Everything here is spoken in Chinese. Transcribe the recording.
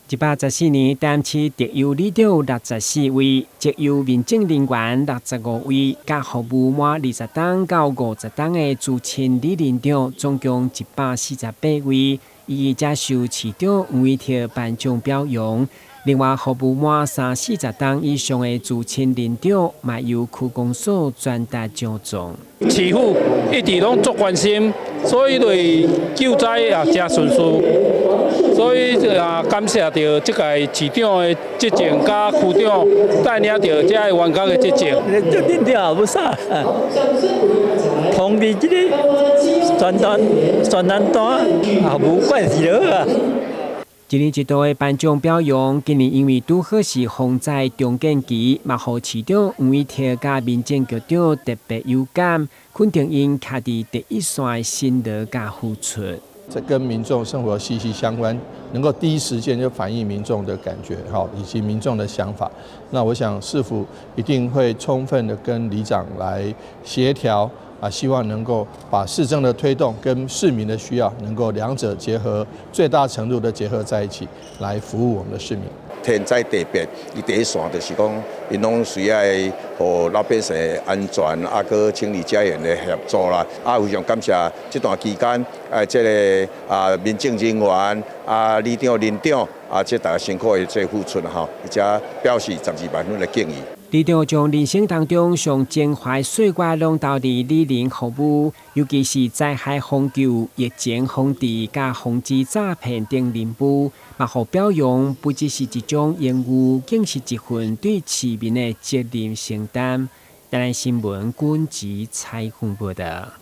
114年担起特优里长64位，职优民政人员65位，甲服务满20档到50档的资深理人长，总共148位，伊接受市长吴伟霆颁奖表扬。另外，服务满30-40档以上的资深人长，嘛由区公所转达奖状。市府一直拢足关心，所以对救灾也真顺遂。所以感谢到这届市长的积极，甲区长带领到这些员工的积极。这领导不啥，同比这个传单单也无关系了。一年一度的颁奖表扬，今年因为拄好是风灾重建期，嘛，互市长吴伟霆甲民政局长特别有感，肯定因徛伫第一线的辛劳甲付出。这跟民众生活息息相关，能够第一时间就反映民众的感觉，以及民众的想法。那我想市府一定会充分的跟里长来协调。希望能够把市政的推动跟市民的需要能够两者结合，最大程度的结合在一起，来服务我们的市民。天灾地变，伊第一线就是讲，因拢需要互老百姓安全，佮清理家园的协助啦。非常感谢这段期间，这个民政人员、里长、邻长这大家辛苦的做付出哈，而且表示12万分的敬意。里长将人生当中上精华岁月拢投伫理人服务，尤其是灾害防救、疫情防治、甲防治诈骗等任务，嘛，互表扬不只是一种荣誉，更是一份对市民的责任承担。台南新闻军事采访报道。